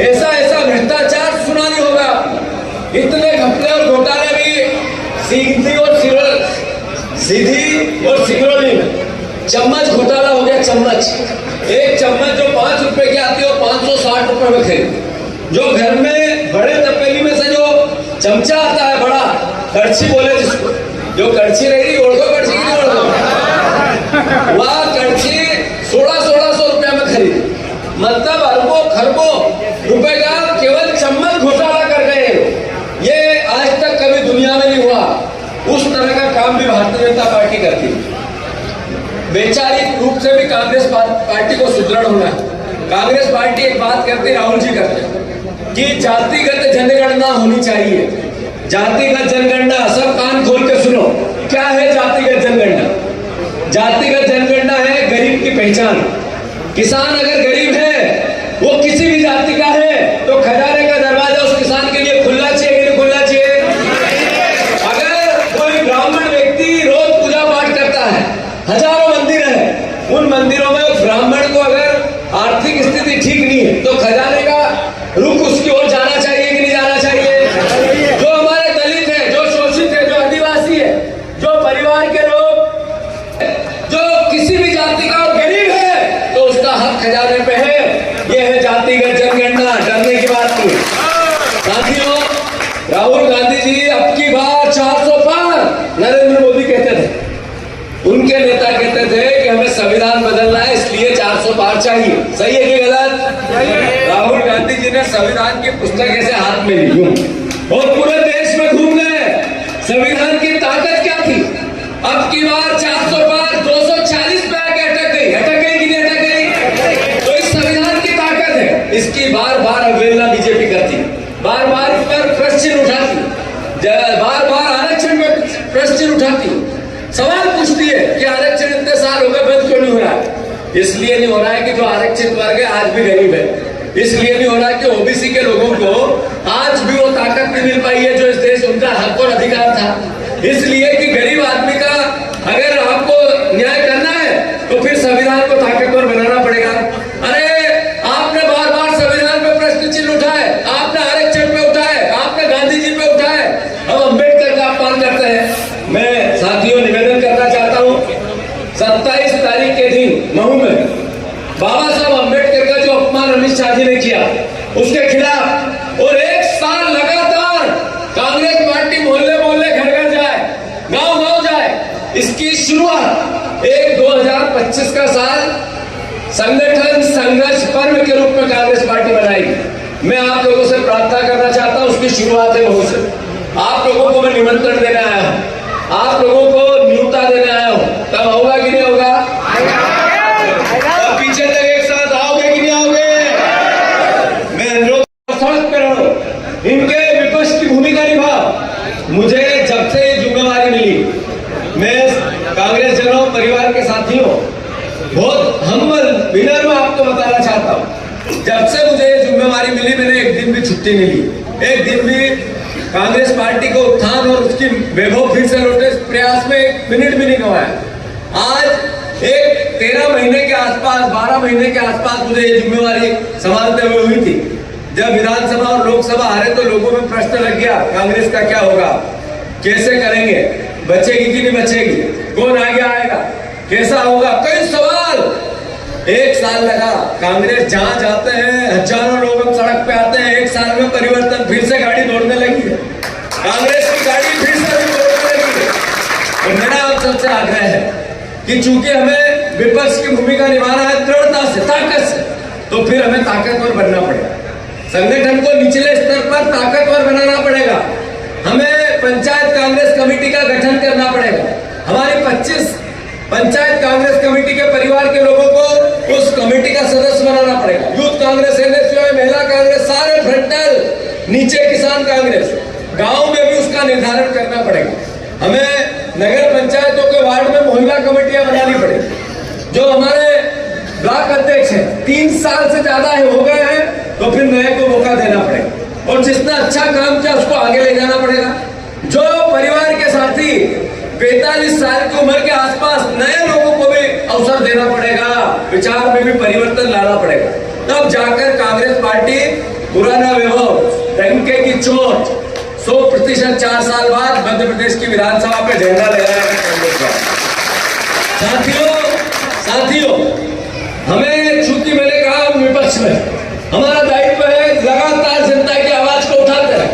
ऐसा ऐसा भ्रष्टाचार सुना नहीं होगा। इतने घपले और घोटाले भी सीधी और सिंगरौली में चम्मच घोटाला हो गया। चम्मच, एक चम्मच जो 5 रुपए की आती है 560 रुपए में खरीद। जो घर में बड़े तपेली में से जो चमचा आता है बड़ा, कड़छी बोले जिसको, जो कड़छी रहेगी ओढ़ दो, कड़छी की ओढ़ दो, वह कड़छी 1600 रुपया में खरीदी। मतलब अरबों खरबों रुपए का केवल चम्मच घोटाला कर गए। ये आज तक कभी दुनिया में नहीं हुआ। उस तरह का काम भी भारतीय जनता पार्टी करती है। वैचारिक रूप से भी कांग्रेस पार्टी को सुदृढ़ होना है। कांग्रेस पार्टी एक बात करती, राहुल जी करते हैं कि जातिगत जनगणना होनी चाहिए। जातिगत जनगणना, सब कान खोल के सुनो, क्या है जातिगत जनगणना? जातिगत जनगणना है गरीब की पहचान। किसान अगर गरीब है, वो किसी भी जाति का है, तो खजाने का दरवाजा उस किसान के लिए खुला चाहिए कि नहीं खुलना चाहिए? अगर कोई ब्राह्मण व्यक्ति रोज पूजा पाठ करता है, हजारों मंदिर है, उन मंदिरों में उस ब्राह्मण को अगर आर्थिक स्थिति ठीक नहीं है, तो खजाने का रुख उसकी ओर जाना चाहिए कि नहीं जाना चाहिए? जो हमारे दलित है, जो शोषित है, जो आदिवासी है, जो परिवार के लोग, जो किसी भी जाति का गरीब है, तो उसका हक खजाने पे है। यह है जातिगत जनगणना, डरने की बात नहीं। साथियों, राहुल गांधी जी अब की बार 400 पार नरेंद्र मोदी कहते थे। उनके नेता कहते थे कि हमें संविधान बदलना है, इसलिए 400 पार चाहिए। सही है कि गलत? राहुल गांधी जी ने संविधान की पुस्तक ऐसे हाथ में ली और पूरे देश में घूम गए। संविधान की ताकत क्या थी? अब की बार 400 पार 240 पे आके अटक गई कि नहीं अटक गई? तो इस संविधान की ताकत है। इसकी बार बार अवहेलना बीजेपी करती, बार बार इस पर प्रश्न उठाती, बार बार आरक्षण में प्रश्न उठाती, सवाल पूछती है कि आरक्षण इतने साल हो गए बंद क्यों नहीं हो रहा है? इसलिए नहीं हो रहा है कि जो आरक्षित वर्ग है आज भी गरीब है। इसलिए नहीं हो रहा कि ओबीसी के लोगों को आज भी वो ताकत नहीं मिल पाई है जो इस देश उनका हक और अधिकार था। इसलिए कि गरीब आदमी का अगर आपको न्याय करना है तो फिर संविधान को ताकतवर बनाना पड़ेगा। अरे आपने बार बार संविधान पे प्रश्न चिन्ह उठाए, आपने आरक्षण पे उठाए, आपने गांधी जी पे उठाए, अब अम्बेडकर का अपमान करते हैं। मैं साथियों निवेदन करना चाहता हूँ, 27 तारीख के दिन महू में बाबा साहब अम्बेडकर का जो अपमान अमित शाह जी ने किया, उसके खिलाफ और 1 साल लगातार कांग्रेस पार्टी मोहल्ले मोहल्ले घर घर जाए, गांव गांव जाए। इसकी शुरुआत 2025 का साल संगठन संघर्ष पर्व के रूप में कांग्रेस पार्टी बनाएगी। मैं आप लोगों से प्रार्थना करना चाहता हूं, उसकी शुरुआत है महू से। आप लोगों को मैं निमंत्रण देने आया हूं, आप लोगों को न्योता देने आया हूं। तब होगा कि नहीं होगा? तब पीछे तक एक साथ आओगे कि नहीं आओगे? मैं अनुरोध सड़क पर रहूं, इनके विपक्ष की भूमिका निभाओ। मुझे जब से जिम्मेवारी मिली, मैं कांग्रेस जनों परिवार के साथियों बहुत हम्बल विनम्र आपको बताना चाहता हूं, जब से मुझे जिम्मेवारी मिली मैंने एक दिन भी छुट्टी नहीं ली। एक दिन भी कांग्रेस पार्टी को उत्थान और उसकी वैभव फिर से लौटे प्रयास में 1 मिनट भी नहीं गंवाया। आज एक 13 महीने के आसपास, 12 महीने के आसपास मुझे ये जिम्मेवारी संभालते हुए हुई थी। जब विधानसभा और लोकसभा हारे तो लोगों में प्रश्न लग गया, कांग्रेस का क्या होगा, कैसे करेंगे, बचेगी कि नहीं बचेगी, कौन आगे आएगा, कैसा होगा, कई सवाल। 1 साल लगा। कांग्रेस जहां जाते हैं हजारों लोग हम सड़क पे आते हैं, 1 साल में परिवर्तन, फिर से गाड़ी दौड़ने लगी है, कांग्रेस की गाड़ी फिर से दौड़ने लगी है। और मेरा आप सबसे आग्रह है कि चूंकि हमें विपक्ष की भूमिका निभाना है दृढ़ता से, ताकत से, तो फिर हमें ताकतवर बनना पड़ेगा। संगठन को निचले स्तर पर ताकतवर बनाना पड़ेगा। हमें पंचायत कांग्रेस कमेटी का गठन करना पड़ेगा। हमारी 25 पंचायत कांग्रेस कमेटी के परिवार के लोगों को उस कमेटी का सदस्य बनाना पड़ेगा। यूथ कांग्रेस, एनएसयूआई, महिला कांग्रेस, सारे फ्रंटल, नीचे किसान कांग्रेस, गांव में भी उसका निर्धारण करना पड़ेगा। हमें नगर पंचायतों के वार्ड में मोहल्ला कमेटियां बनानी पड़ेगी। जो हमारे ब्लॉक अध्यक्ष हैं 3 साल से ज्यादा हो गए हैं, तो फिर नए को मौका देना पड़ेगा और जिसने अच्छा काम किया उसको आगे ले जाना पड़ेगा। जो परिवार के साथी 45 साल की उम्र के आसपास नए लोगों को भी अवसर देना पड़ेगा, विचार में भी परिवर्तन लाना पड़ेगा, तब जाकर कांग्रेस पार्टी पुराना वैभव, डंके की चोट, 100% 4 साल बाद मध्य प्रदेश की विधानसभा पे झंडा लहराएगा कांग्रेस का। साथियों, हमें चूंकि मैंने कहा विपक्ष में हमारा दायित्व है लगातार जनता की आवाज को उठाते रहे।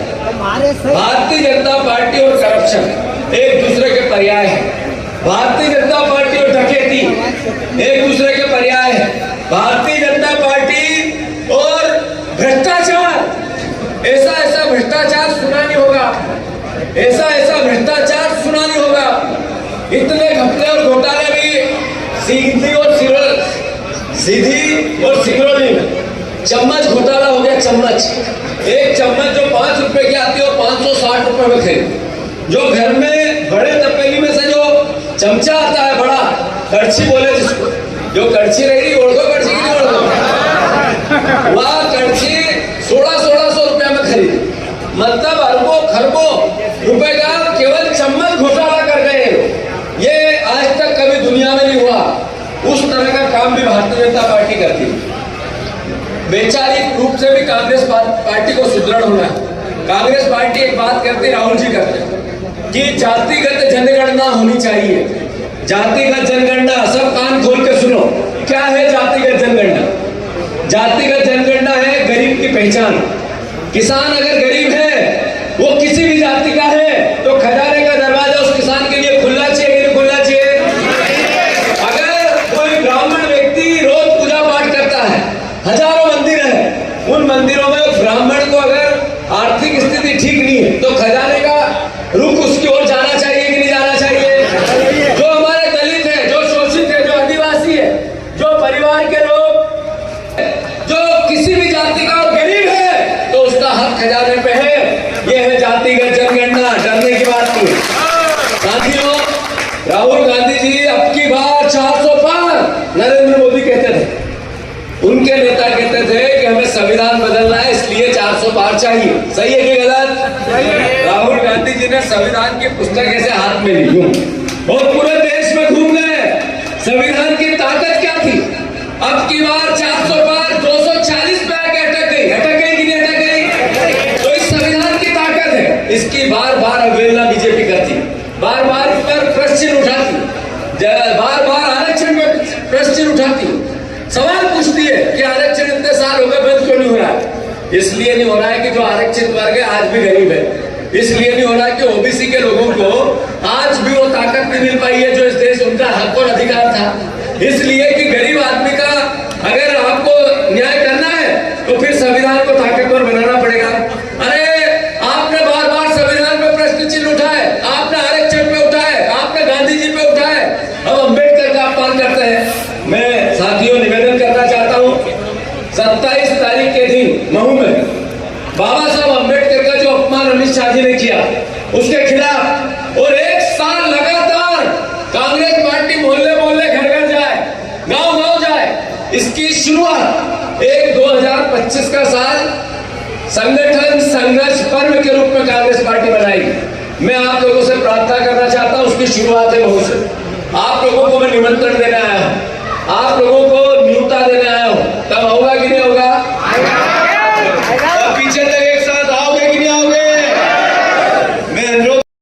भारतीय जनता पार्टी और करप्शन एक दूसरे के पर्याय है। भारतीय जनता पार्टी और डकैती एक दूसरे के पर्याय है। भारतीय जनता पार्टी और भ्रष्टाचार, ऐसा भ्रष्टाचार सुना नहीं होगा, ऐसा भ्रष्टाचार सुना नहीं होगा। इतने घपले और घोटाले भी सीधी और सिगरौली में चम्मच घोटाला हो गया। चम्मच, एक चम्मच जो 5 रुपए की आती है और 560 रुपए में खरीद। जो घर में बड़े तपेली में से जो चमचा आता है बड़ा, कड़छी बोले जिसको, जो कड़छी रहेगी ओढ़ दो, कड़छी की नहीं ओढ़ दो, वह कड़छी 1600 रुपया में खरीदी। मतलब अरबों खरबों रुपए का केवल चम्मच घोटाला कर गए। ये आज तक कभी दुनिया में नहीं हुआ। उस तरह का काम भी भारतीय जनता पार्टी करती है। वैचारिक रूप से भी कांग्रेस पार्टी को सुदृढ़ होना है। कांग्रेस पार्टी एक बात करती, राहुल जी करते हैं कि जातिगत जनगणना होनी चाहिए। जातिगत जनगणना, सब कान खोल के सुनो, क्या है जातिगत जनगणना? जातिगत जनगणना है गरीब की पहचान। किसान अगर गरीब है, वो किसी भी जाति का है, तो खजाने का दरवाजा उस किसान के लिए खुलना चाहिए कि नहीं खुलना चाहिए? अगर कोई ब्राह्मण व्यक्ति रोज पूजा पाठ करता है, हजारों मंदिर है, उन मंदिरों में ब्राह्मण को अगर आर्थिक स्थिति ठीक नहीं है, तो खजाने का रुख उसकी ओर जाना चाहिए कि नहीं जाना चाहिए? जो हमारे दलित है, जो शोषित है, जो आदिवासी है, जो परिवार के लोग, जो किसी भी जाति का और गरीब है, तो उसका हक खजाने पे है। यह है जातिगत जनगणना, डरने की बात नहीं। साथियों, राहुल गांधी जी अब की बार 400 पार नरेंद्र मोदी कहते थे। उनके नेता कहते थे कि हमें संविधान बदलना है, इसलिए 400 पार चाहिए। सही है कि गलत? राहुल गांधी जी ने संविधान की पुस्तक ऐसे हाथ में ली और पूरे देश में घूम गए। संविधान की ताकत क्या थी? अब की बार 400 पार 240 पे आके अटक गई कि नहीं अटक गई? तो इस संविधान की ताकत है। इसकी बार बार अवहेलना बीजेपी करती, बार बार इस पर प्रश्न उठाती, बार बार आरक्षण में प्रश्न उठाती, सवाल पूछती है कि आरक्षण इतने साल हो गए बंद क्यों नहीं हो रहा है? इसलिए नहीं हो रहा है कि जो आरक्षित वर्ग है आज भी गरीब है। इसलिए नहीं हो रहा है कि ओबीसी के लोगों को आज भी वो ताकत नहीं मिल पाई है जो इस देश उनका हक और अधिकार था। इसलिए कि गरीब आदमी का अगर आपको न्याय करना है तो फिर संविधान को ताकतवर बनाना पड़ेगा। अरे आपने बार बार संविधान पे प्रश्न चिन्ह उठाए, आपने आरक्षण पे उठाए, आपने गांधी जी पे उठाए, अब अम्बेडकर का अपमान करते हैं। मैं साथियों निवेदन करना चाहता हूँ, 27 तारीख के दिन महू में बाबा साहब अम्बेडकर का जो अपमान अमित शाह जी ने किया, उसके खिलाफ और 1 साल लगातार कांग्रेस पार्टी मोहल्ले मोहल्ले घर घर जाए, गांव गांव जाए। इसकी शुरुआत 2025 का साल संगठन संघर्ष पर्व के रूप में कांग्रेस पार्टी बनाएगी। मैं आप लोगों से प्रार्थना करना चाहता हूं, उसकी शुरुआत है महू से। आप लोगों को मैं निमंत्रण देने आया हूं, आप लोगों को न्योता देने आया हूं। तब होगा